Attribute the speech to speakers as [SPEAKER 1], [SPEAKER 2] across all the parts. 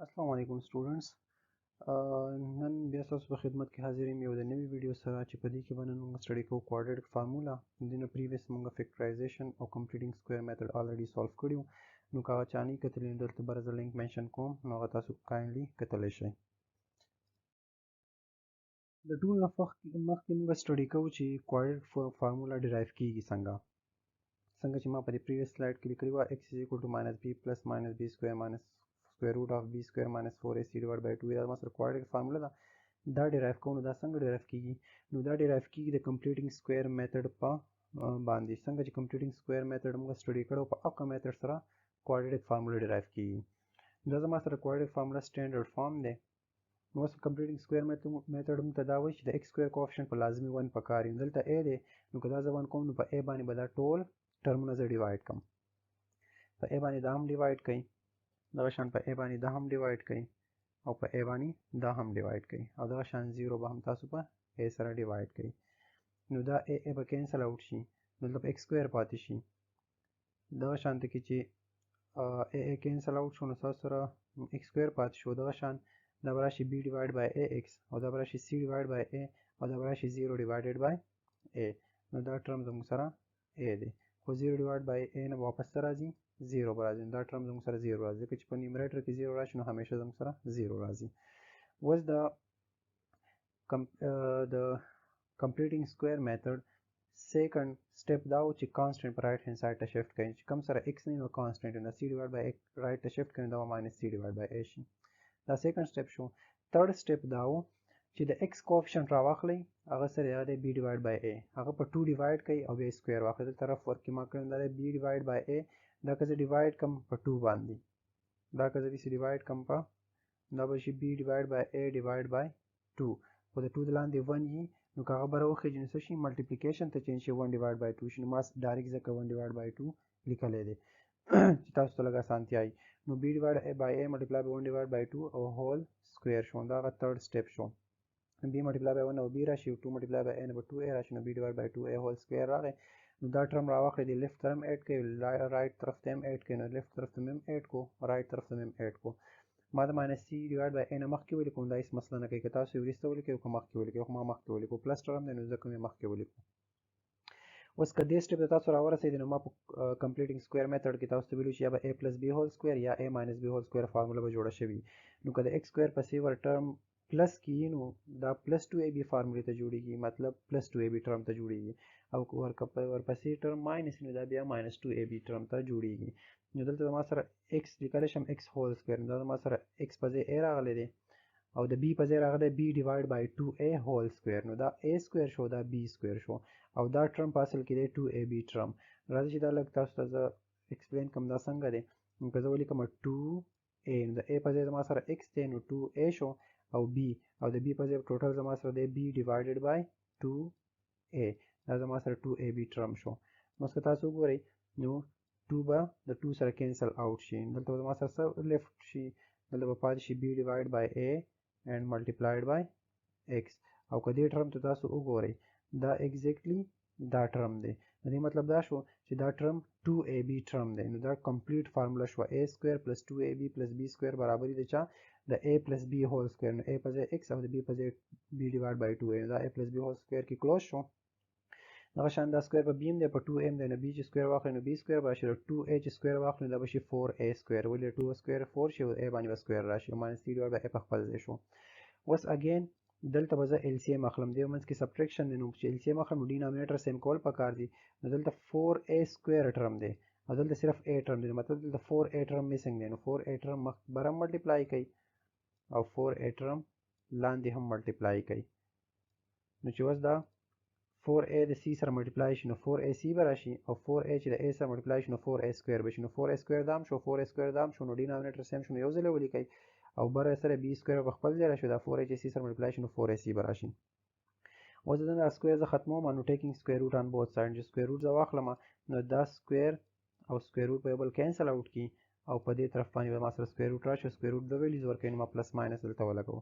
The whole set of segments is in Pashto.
[SPEAKER 1] السلام علیکم سټوډنټس نن بیا تاسو په خدمت کې حاضر یم یو د نوې ویډیو سره چې په دې کې به نن موږ سټډي کوو کوادریټک فارمولا د نه پریویس موږ فیکټرایزیشن او کمپلیټینګ سکویر میتھډ الریډي سولف کړیو نو که هغه چا نه کتلی نو دلته به زه لینک منشن کوم نو هغه تاسو کایندلی کتلی شئ د ټول نه مخکې موږ سټډي کوو چې کوادریټک فارمولا ډیرایو کیږي څنګه چې ما په دې پریویس سلایډ کې لیکلي وه x is equal to minus b plus minus b square minus square root of b square minus 4ac divided by 2 دا ما سره کوادریټک فارمولا ده دا ډیرایو کوو نو دا څنګه ډیرایو کیږي نو دا ډیرایو کیږي د کمپلیټینګ سکویر میتھډ په باندې څنګه چې کمپلیټینګ سکویر میتھډ موږ سټډي کړو په هغه میتھډ سره کوادریټک فارمولا ډیرایو کیږي دا زما سره کوادریټک فارمولا سټانډرډ فارم دی نو اوس کمپلیټینګ سکویر میتھډ موږ ته دا وایي چې د x سکویر کوفیشنټ په لازمي 1 پکار وي دلته a دی نو که دا زه 1 کوم نو په a باندې به دا ټول ټرمونه زه ډیوایډ کړم په a باندې دا هم ډیوایډ کړئ دغه شان په a باندې دا هم ډیوایډ کړئ او په a باندې دا هم ډیوایډ کړئ او دغه شان 0 به هم تاسو په a سره ډیوایډ کړئ نو دا a به کینسل آوټ شي نو دلته x سکویر پاتې شي دغه شانته کې چې a کینسل آوټ شو نو تاسو سره x سکویر پاتې شو دغه شان دا به راشي b ډیوایډ بای ax او دا به راشي c ډیوایډ بای a او دا به راشي 0 ډیوایډډ بای a نو دا ټرم زموږ سره a دی خو 0 ډیوایډ بای a نه واپس راځي 0 به راځي دا ټرم زموږ سره 0 راځي ځکه چې په نیومریټر کې 0 راشي نو همیشه زموږ سره 0 راځي اوس د کمپلیټینګ سکویر میتھډ سیکنډ سټیپ دا و چې کانسټنټ په رائټ هینډ سایډ ته شفټ کړئ چې کوم سره x نه نو کانسټنټ نو c ډیوایډ بای رائټ ته شفټ کړئ دا ماینس c ډیوایډ بای a شي دا سیکنډ سټیپ شو تھرډ سټیپ دا و چې د x کوفیشنټ راواخلئ هغه سره یاد دی b ډیوایډ بای a هغه په 2 ډیوایډ کړئ او بیا سکویر واخلئ دلته رف ورک کې ما کړی دا دی b ډیوایډ بای a دا که زه ډیوایډ کړم په 2 باندې دا که زه داسې ډیوایډ کړم په دا به شي b ډیوایډ بای a ډیوایډ بای 2 خو د 2 د لاندې 1 وي نو که هغه به راوخیږي نو څه شي ملټیپلیکیشن ته چینج شي 1 ډیوایډ بای 2 شي نو ما ډایرکټ ځکه 1 ډیوایډ بای 2 لیکلی دی چې تاسو ته لږ اسانتیا وي نو b ډیوایډ بای a ملټیپلای بای 1 ډیوایډ بای 2 او هول سکویر شو دا هغه تھرډ سټیپ شو b ملټیپلای بای 1 او b راشي 2 ملټیپلای بای a نه به 2a راشي نو b ډیوایډ بای 2a هول سکویر راغی نو دا ټرم راواخلئ د لیفټ طرف ایډ کړئ رائټ طرف ته هم ایډ کړئ نو لیفټ طرف ته مې هم ایډ کو رائټ طرف ته مې هم ایډ کو ما د ماینس سی ډیوایډ بای a نه مخکې ولیکم دا هېڅ مسله نه کوي که تاسو یې وروسته ولیکئ او که مخکې ولیکئ خو ما مخکې ولیکو پلس ټرم دی نو ځکه مې مخکې ولیکو اوس که دې سټیپ ته تاسو راورسېدئ نو ما په کمپلیټینګ سکویر میتھډ کې تاسو ته ویلو چې یا به a پلس b هول سکویر یا a ماینس b هول سکویر فارموله به جوړه شوي نو که د x سکویر پسې ور ټرم پلس کیږي نو دا پلس 2ab فارمولې ته جوړیږي مطلب پلس 2ab ټرم ته جوړیږي او ورپسې ټرم ماینس نو دا بیا ماینس 2ab ټرم ته جوړیږي نو دلته زما سره x لیکلی شم x هول سکویر نو دا زما سره x په ځای a راغلی دی او د b په ځای راغلی b ډیوایډ بای 2a هول سکویر نو دا a سکویر شو دا b سکویر شو او دا ټرم په اصل کې دی 2ab ټرم راځي چې دا لږ تاسو ته زه ایکسپلین کوم دا څنګه دی نو که زه ولیکم 2a نو د a په ځای زما سره x دی نو 2a شو او b او د b په ځای ټوټل زما سره دی b ډیوایډډ بای 2a دا زما سره 2ab ټرم شو نو که تاسو وګورئ نو 2 به د 2 سره کینسل آوټ شي دلته زما سره څه لیفټ شي دلته به پاتې شي b ډیوایډ بای a and multiplied by x او که دې ټرم ته تاسو وګورئ دا ایگزیکټلی دا ټرم دی د دې مطلب دا شو چې دا ټرم 2ab ټرم دی نو دا کمپلیټ فارمولا شو a سکویر پلس 2ab پلس b سکویر برابر دی چا د a پلس b هول سکویر نو a په ځای x او د b په ځای b ډیوایډ بای 2a دا a پلس b هول سکویر کې کلوز شو دغه شان دا سکویر په b هم دی په 2m دی نو b چې سکویر واخلئ نو b سکویر به راشي 2a چې سکویر واخلئ دا به شي 4a سکویر ولې 2 سکویر 4 شي او a باندې به سکویر راشي او ماینس 3 ډیوایډ بای a په خپل ځای شو اوس اگین دلته به زه LCM اخلم دې منځ کې سبټریکشن دی نو چې LCM اخلم نو ډینامینیټر سیم کول پکار دي نو دلته 4a سکویر ټرم دی او دلته صرف a ټرم دی مطلب دلته 4a ټرم میسنګ دی نو 4a ټرم برم ملټیپلای کوي او 4a ټرم لاندې هم ملټیپلای کوي نو چې اوس دا 4a د c سره ملټیپلای شي نو 4ac به راشي او 4a چې د a سره ملټیپلای شي نو 4a سکویر به شي نو 4a سکویر دام شو 4a سکویر دام شو نو ډینامینیټر سیم شو نو یو ځل ولیکئ او بره سره b سکویر په خپل ځای راشي دا 4a چې c سره ملټیپلای شي نو 4ac به راشي اوس دا سکویر زه ختموم نو ټیکینګ سکویر روټ آن بوث سایډ چې سکویر روټ زه واخلم نو دا سکویر او سکویر روټ په یو بل کینسل آوټ کی او په دې طرف باندې ما سره سکویر روټ راشي سکویر روټ د ویلیوز ورکوي نو ما پلس ماینس دلته ولګوم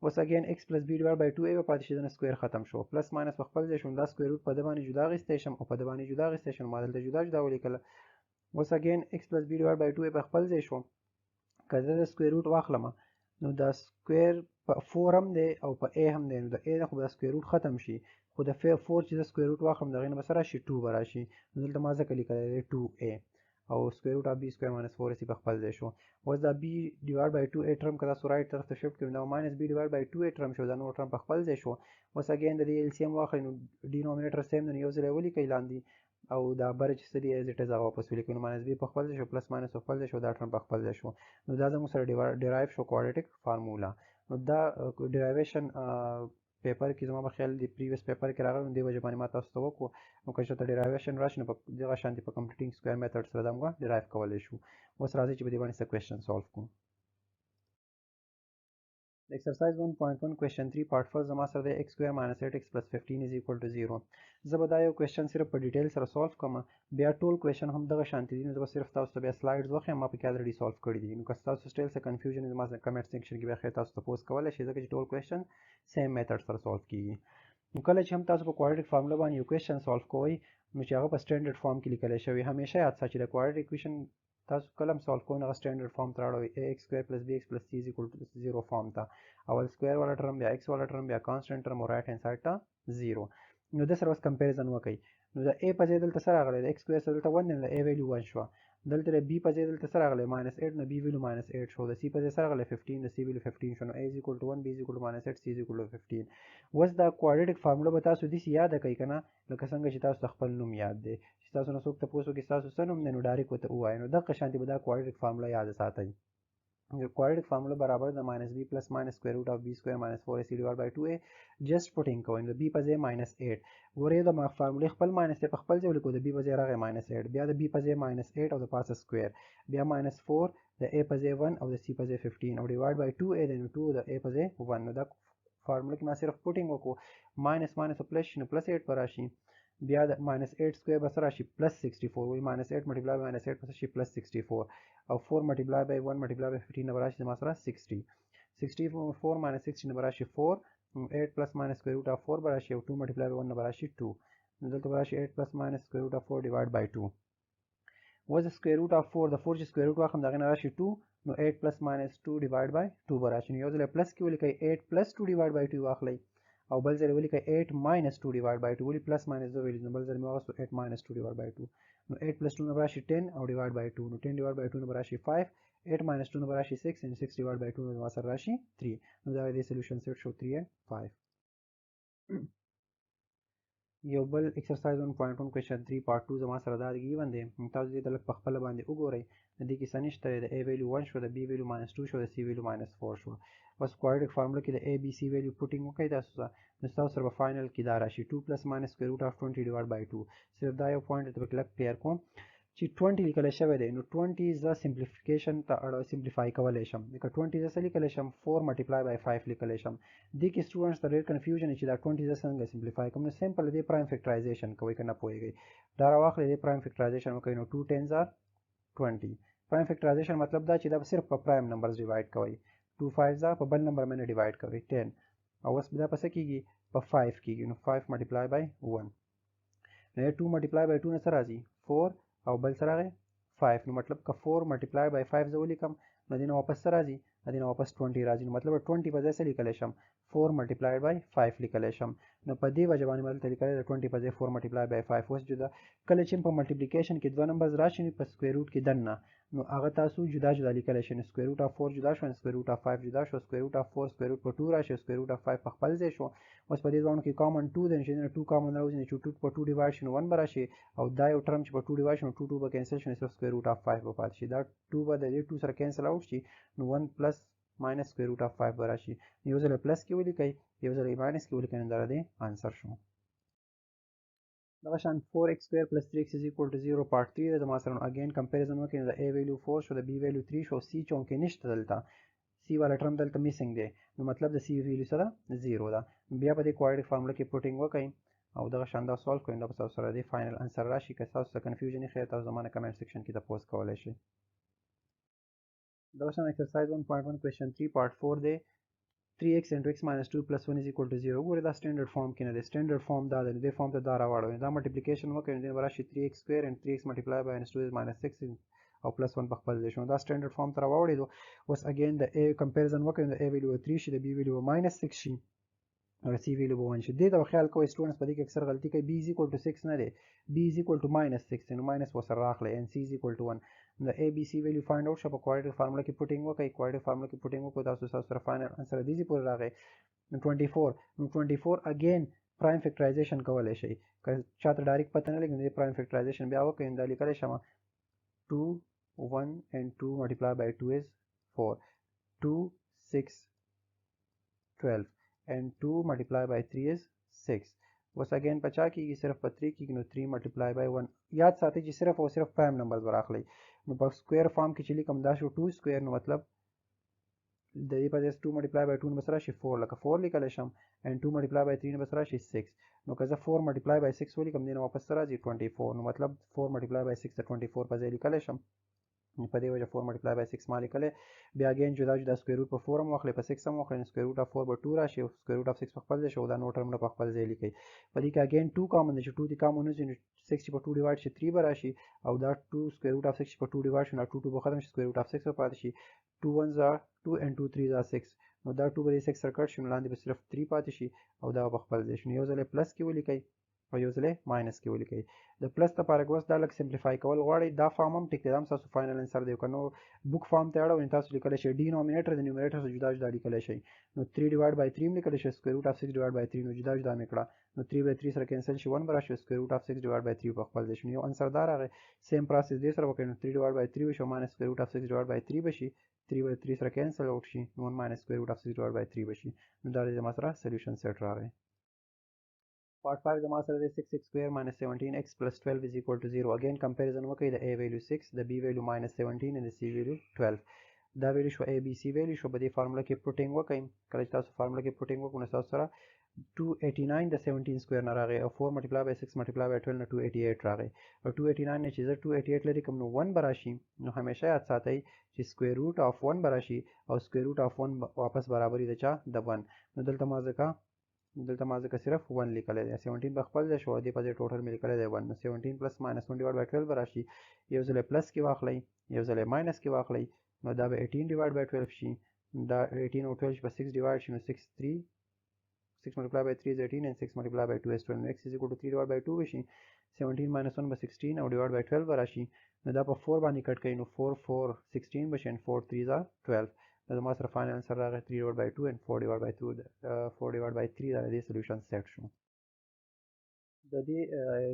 [SPEAKER 1] اوس اگین x پلس b ډیوایډ بای 2a به پاتې شي دنه سکویر ختم شو پلس ماینس په خپل ځای شو دا سکویر روټ په د باندې جدا غوستی شم او په د باندې جدا غوستی شم ما دلته جدا جدا ولیکل اوس اگین x پلس b ډیوایډ بای 2a په خپل ځای شو که زه د سکویر روټ واخلم نو د سکویر په 4 هم دی او په a هم دی نو د a نه خو به د سکویر روټ ختم شي خو د 4 چې زه سکویر روټ واخلم د هغې نه به څه راشي 2 به راشي نو دلته ما ځکه لیکلی دی 2a او سکویر روټ آف b سکویر ماینس 4ac په خپل ځای شو اوس دا b ډیوایډ بای 2a ټرم که تاسو رایټ طرف ته شفټ کړئ دا ماینس b ډیوایډ بای 2a ټرم شو دا نور ټرم په خپل ځای شو اوس اګین د دې LCM واخلئ نو ډینومینیټر سیم دی نو یو ځل یې ولیکئ لاندې او دا بره چې څه دي ایز اټ از هغه واپس ولیکئ نو ماینس b په خپل ځای شو پلس ماینس په خپل ځای شو دا ټرم په خپل ځای شو نو دا زموږ سره ډیرایو شو کوادریټک فارمولا نو دا ډیرایویشن پیپر کې زما په خیال دی پریویس پیپر کې راغلی نو دې وجه باندې ما تاسو ته وکړو نو که چېرته ډیرایویشن راشي نو په دغه شانتې په کمپلیټینګ سکویر میتھډ سره دا موږ ډیرایو کولی شو اوس راځئ چې په دې باندې څه کوېشن سالو کړو Exercise 1.1 question 3 part 1 زما سره د x square minus 8x plus 15 is equal to 0 زه به دا یو کوېشن صرف په ډیټیل سره سالو کوم بیا ټول کوېشن هم دغه شانتې دي نو زه به صرف تاسو ته بیا سلایډز وښیم ما پکې الریډي سالو کړي دي نو که تاسو سټیل څه کنفیوژن زما کمنټ سیکشن کې بیا خیر تاسو تپوس کولی شئ ځکه چې ټول کوېشن سیم میتھډ سره سالو کیږي نو کله چې هم تاسو په کوادریټک فارمولا باندې یو کوېشن سالو کوئ نو چې هغه په سټینډرډ فارم کې لیکلی شوی همیشه یاد ساتئ چې د کوادریټک اکویشن تاسو کله هم سالو کوئ نو هغه سټینډرډ فارم ته راوړئ ax square plus bx plus c is equal to 0 فارم ته اول سکویر والا ټرم بیا x والا ټرم بیا کانسټنټ ټرم او رایټ هینډ سایډ ته 0 نو د سره اوس کمپیریزن وکړئ نو د a په ځای دلته څه راغلی د x سکویر سره دلته 1 دی نو د a ویلیو 1 شوه دلته د b په ځای دلته څه راغلی ماینس 8 نو b ویلیو ماینس 8 شو د c په ځای څه راغلی 15 د c ویلیو 15 شو نو a is equal to 1 b is equal to minus 8 c is equal to 15 اوس دا کوادریټک فارمولا به تاسو داسې یاده کوئ که نه لکه څنګه چې تاسو ته خپل نوم یاد دی چې تاسو نه څوک تپوس وکړي ستاسو څه نوم دی نو ډایرکټ ورته ووایئ نو دغه شانتې به دا کوادریټک فارمولا یاد ساتئ quadratic formula برابر د minus b plus minus square root of b square minus 4ac divided by 2a just putting کوئ نو د b په ځای minus 8 ګورئ د فارمولې خپل ماینس دی په خپل ځای ولیکو د b په ځای راغی minus 8 بیا د b په ځای minus 8 او د پاسه سکویر بیا minus 4 د a په ځای 1 او د c په ځای 15 او divide by 2a دی نو 2 د a په ځای 1 نو دا فارموله کې ما صرف پوټینګ وکړو minus minus پلس شي نو پلس 8 به راشي بیا د minus 8 سکویر به څه راشي پلس 64 وایي minus 8 ملټیپلای by minus 8 به څه شي پلس 64 او 4 ملټیپلای by 1 ملټیپلای by 15 نه به راشي زما سره 60 64 minus 60 نه به راشي 4 8 plus minus square root of 4 به راشي او 2 ملټیپلای by 1 نه به راشي 2 نو دلته به راشي 8 plus minus square root of 4 divide by 2 اوس د square root of 4 د 4 چې square root واخلم د هغې نه راشي 2 نو 8 plus minus 2 divide by 2 به راشي نو یو ځل یې پلس کې ولیکئ 8 plus 2 divide by 2 واخلئ او بل ځل ولیکئ 8 minus 2 divide by 2 ولې پلس ماینس دوه ویلي نو بل ځل مې واخیستو 8 minus 2 divide by 2 نو 8 plus 2 نه به راشي 10 او divide by 2 نو 10 divide by 2 نه به راشي 5 8 minus 2 نه به راشي 6 and 6 divide by 2 نه به سره راشي 3 نو دا د سولوشن سیټ شو 3 and 5 یو بل exercise 1.1 question 3 part 2 زما سره دا given دی تاسو دې ته لږ په خپله باندې وګورئ د دې کې څه نشته دی د a value 1 شو د b value minus 2 شو د c value minus 4 شو بس کوادریټک فارمولا کې د a b c value پوټینګ وکړئ تاسو ته نو ستاسو سره به فاینل کې دا راشي 2 plus minus square root of 20 divided by 2 صرف دا یو پوینټ ته به کلک کلیر کوم چې 20 لیکلی شوی دی نو 20 زه سمپلیفیکیشن ته سمپلیفای کولی شم لکه 20 زه څه لیکلی شم 4 ملټیپلای بای 5 لیکلی شم دې کې سټوډنټس ته ډېر کنفیوژن چې دا 20 زه څنګه سمپلیفای کوم نو سمپل دې پرایم فیکټرایزیشن کوئ که نه پوهېږئ دا راواخلئ دې پرایم فیکټرایزیشن وکړئ نو 2 10s are 20 پرایم فیکټرایزیشن مطلب دا چې دا صرف په پرایم نمبرز ډیوایډ کوئ 2 5s are په بل نمبر باندې ډیوایډ کوئ 10 او اوس دا په څه کېږي په 5 کېږي نو 5 ملټیپلای بای 1 نو 2 ملټیپلای بای 2 نه څه راځي 4 او بل څه راغی 5 نو مطلب که 4 ملټیپلای بای 5 زه ولیکم نو دې نه واپس څه راځي دې نه واپس 20 راځي نو مطلب 20 په ځای څه لیکلی شم 4 ملټیپلای بای 5 لیکلی شم نو په دې وجه باندې مې دلته لیکلی د 20 په ځای 4 ملټیپلای بای 5 اوس جدا کله چې په ملټیپلیکیشن کې دوه نمبرز راشي په سکویر روټ کې دننه نو هغه تاسو جدا جدا لیکلی شئ نو سکویر روټ اف 4 جدا شو سکویر روټ اف 5 جدا شو سکویر روټ اف 4 سکویر روټ په 2 راشي سکویر روټ اف 5 په خپل ځای شو اوس په دې ځوانو کې کامن 2 دی چې 2 کامن راوځي چې 2 په 2 ډیوایډ شي نو 1 به راشي او دا یو ټرم چې په 2 ډیوایډ شي نو 2 به کینسل شي نو صرف سکویر روټ اف 5 به پاتې شي دا 2 به د دې 2 سره کینسل اوټ شي نو 1 پلس ماینس سکویر روټ اف 5 به راشي یو ځل پلس کې ولیکئ یو ځل ماینس کې ولیکئ نو دا د آنسر شو دغه شان 4x square plus 3x is equal to 0 part 3 د ما سره اگین کمپیریزن وکړئ نو د a value 4 شو د b value 3 شو c چونکې نشته دلته c والا ټرم دلته میسنګ دی نو مطلب د c value سره 0 ده بیا په دې کوادریټک فارمولا کې پوټینګ وکړئ او دغه شان دا سولو کړئ نو تاسو سره د فائنل انسر راشي که تاسو ته کنفیوژن یې ښه تاسو زمانه کمنټ سیکشن کې تاسو کولی شئ دغه شان exercise 1.1 question 3 part 4 دی 3x into x minus 2 plus 1 is equal to 0 ګوره دا سټینډرډ فارم کې نه دی سټینډرډ فارم دا دی دې فارم ته دا راواړوئ دا ملټیپلیکیشن وکړئ نو دې به راشي 3x سکویر and 3x multiply by minus 2 is minus 6 او پلس 1 په خپل ځای شو دا سټینډرډ فارم ته راوړېدو اوس اګین د a کمپیریزن وکړئ نو د a ویلیو به 3 شي د b ویلیو به minus 6 شي او د c ویلیو به 1 شي دې ته به خیال کوئ سټوډنټس په دې کې اکثر غلطي کوي b is equal to 6 نه دی b is equal to minus 6 دی نو minus ورسره راخلئ and c is equal to 1 the ABC value find out شو په quadratic formula کې putting وکړئ quadratic formula کې putting وکړو تاسو سره final answer دې پورې راغی 24 again prime factorization کولای شئ که چاته ډایرکټ پته نه لګي نو prime factorization بیا وکړئ دا لیکلی شم 2 1 and 2 multiplied by 2 is 4 2 6 12 and 2 multiplied by 3 is 6 اوس اگین په چا کېږي صرف په 3 کېږي نو 3 multiply by 1 یاد ساتئ چې صرف او صرف پرایم نمبرز به راخلئ نو په سکویر فارم کې چې لیکم دا شو 2 سکویر نو مطلب د دې په ځای 2 multiply by 2 نو بس راشي 4 لکه 4 لیکلی شم and 2 multiply by 3 نو بس راشي 6 نو که زه 4 multiply by 6 ولیکم دې نه واپس راځي 24 نو مطلب 4 multiply by 6 د 24 په ځای لیکلی شم په دې وجه 4 multiply by 6 ما لیکلی بیا اګین جدا جدا سکویر روټ په 4 هم واخلئ په 6 هم واخلئ نو سکویر روټ اف 4 به 2 راشي او سکویر روټ اف 6 په خپل ځای شي او دا نور ټرمونه په خپل ځای لیکئ په دې کې اګین 2 کامن دی چې 2 دې کامن وځي نو 6 چې په 2 ډیوایډ شي 3 به راشي او دا 2 سکویر روټ اف 6 چې په 2 ډیوایډ شي نو 2 به ختم شي سکویر روټ اف 6 به پاتې شي 2 1s are 2 and 2 3s are 6 نو دا 2 به 6 سره کټ شي نو لاندې به صرف 3 پاتې شي او دا په خپل ځای شي نو یو ځل پلس کې ولیکئ او یو ځل ماینس کې ولیکئ د پلس لپاره که اوس دا لږ سمپلیفای کول غواړئ دا فارم هم ټیک دی دا هم ستاسو فاینل انسر دی که نو بک فارم ته اړوئ نو تاسو لیکلی شئ ډینومینیټر د نیومریټر سره جدا جدا لیکلی شئ نو 3 ډیوایډ بای 3 هم لیکلی شئ سکویر روټ اف 6 ډیوایډ بای 3 نو جدا جدا مې کړه نو 3 بای 3 سره کینسل شي 1 به راشي سکویر روټ اف 6 ډیوایډ بای 3 په خپل ځای شي نو یو انسر دا راغی سیم پروسس دې سره وکړئ نو 3 ډیوایډ بای 3 وشي او ماینس سکویر روټ اف 6 ډیوایډ بای 3 به شي 3 بای 3 سره کینسل آوټ شي نو 1 ماینس سکویر روټ اف 6 ډیوایډ بای 3 به شي نو دا زما سره سلیوشن سیټ راغی Part 5 the master is 6x square minus 17x plus 12 is equal to 0. Again comparison وکړئ د a value 6 د b value minus 17 and the c value 12 دا value شو a b c value شو په دې فارمولا کې پروټینګ وکړئ کله چې تاسو فارمولا کې پروټینګ وکړو نو تاسو سره 289 د 17 سکویر نه راغی او 4 multiply by 6 multiply by 12 نه 288 راغی او 289 نه چې زه 288 لري کوم نو 1 به راشي نو همیشه یاد ساتئ چې سکویر روټ اف 1 به راشي او سکویر روټ اف 1 واپس برابري د چا د 1 نو دلته ما ځکه صرف 1 لیکلی دی 17 په خپل ځای شو دې په ځای ټوټل مې لیکلی دی 1 نو 17 پلس ماینس 1 ډیوایډ بای 12 به راشي یو ځل پلس کې واخلئ یو ځل ماینس کې واخلئ نو دا به 18 ډیوایډ بای 12 شي دا 18 او 12 په 6 ډیوایډ شي نو 6 multiply by 3 is 18 and 6 multiply by 2 is 12 x is equal to 3 divided by 2 بشي 17 minus 1 به 16 او divided by 12 به راشي نو دا په 4 باندې کټ کوي نو 4 4 16 بشي and 4 3s are 12 دا زما سره فاینل انسر راغی 3 divided by 2 and 4 divided by 2 4 divided by 3 دا دې سولوشن سیټ شو د دې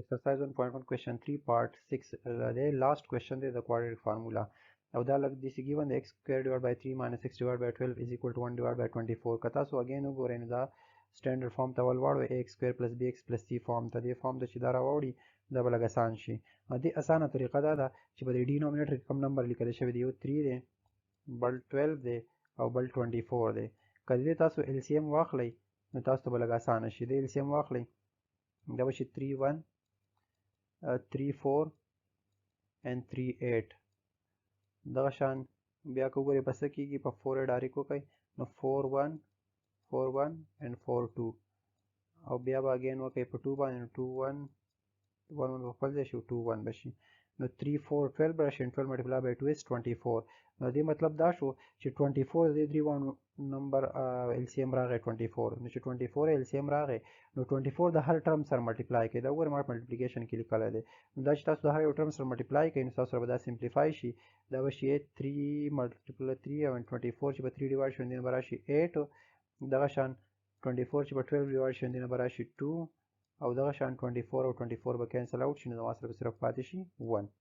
[SPEAKER 1] exercise 1.1 question 3 part 6 د last question دی د quadratic formula او دا لګ دې given the x square divided by 3 minus x divided by 12 is equal to 1 divided by 24 کتا سو اگین وګورئ نو دا سټانډرډ فارم ته ولواړو ax square plus bx plus c فارم ته دې فارم ته چې دا راوړي دا به لږ اسان شي دې اسانه طریقه دا ده چې په دې ډینومینیټر کې کوم نمبر لیکل شوی دی یو 3 دی بل 12 دی او بل 24 دی کله دې تاسو LCM واخلئ نو تاسو ته به لږ اسانه شي د LCM واخلئ دا به شي 3 1 3 4 and 3 8 دغه شان بیا که وګورئ په څه کېږي په 4 یې ډایرکټ وکړئ نو 4 1 4 1 and 4 2 او بیا به اګین وکړئ په 2 باندې 2 1 1 1 په خپل ځای شي 2 1 به شي نو 3 4 12 به راشي 12 multiply by 2 is 24 نو دې مطلب دا شو چې 24 دې درې نمبر LCM راغی 24 نو چې 24 LCM راغی نو 24 د هر ټرم سره ملټیپلای کوي دا وګورئ ما ملټیپلیکیشن کې لیکلی دی نو دا چې تاسو د هر یو ټرم سره ملټیپلای کوئ نو تاسو سره به دا سمپلیفای شي دا به شي 3 ملټیپل 3 او 24 چې په 3 ډیوایډ شي نو به راشي 8 دغه شان 24 چې په 12 ډیوایډ شي نو به راشي 2 او دغه شان 24 او 24 به کینسل آوټ شي نو زما سره به صرف پاتې شي 1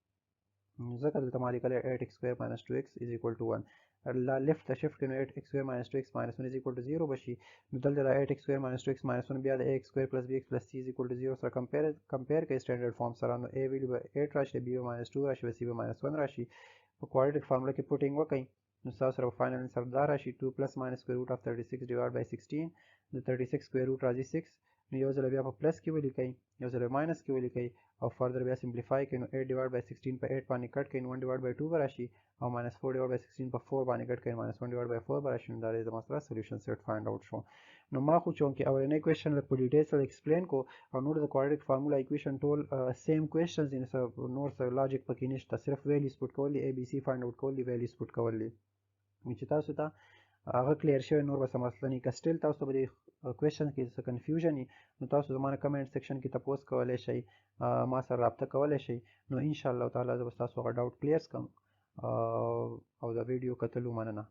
[SPEAKER 1] ځکه دلته ما لیکلی 8x square minus 2x is equal to 1 لیفت ته شفټ کړئ نو 8x square minus 2x minus 1 is equal to 0 به شي نو دلته دا 8x square minus 2x minus 1 بیا د ax square plus bx plus c is equal to 0 سره کمپیر کوئ سټینډرډ فارم سره نو a ویلیو به 8 راشي b به minus 2 راشي c به minus 1 راشي په کوادریټک فارمولا کې پوټینګ وکړئ نو تاسو سره فاینل انسر دا راشي 2 plus minus square root of 36 divided by 16 د 36 square root راځي 6 نو یو ځل بیا په پلس کې ولیکئ یو ځل ماینس کې ولیکئ او فردر بیا سمپلیفای کړئ نو 8 ډیوایډ بای 16 په 8 باندې کټ کړئ نو 1 ډیوایډ بای 2 به راشي او ماینس 4 ډیوایډ بای 16 په 4 باندې کټ کړئ ماینس 1 ډیوایډ بای 4 به راشي نو دا زما سره سولوشن سیټ فایند آوټ شو نو ما خو چونکې اولنی کوېشن په ډیټیل سره ایکسپلین کو او نور د کوادریټک فارمولا ایکویشن ټول سیم کوېشنز دي نور څه لاجیک پکې نشته صرف ویلیوز پټ کول دي ABC فایند آوټ کول دي ویلیوز پټ کول دي چې تاسو ته هغه کلیر شوی نور به څه مسله نه که سټیل تاسو به د کوېشن کې څه کنفیوژن وي نو تاسو زما نه کمنټ سیکشن کې تپوس کولی شئ ما سره رابطه کولی شئ نو انشاءالله تعالی زه به ستاسو هغه ډاوټ کلیرز کړم او د ویډیو کتلو مننه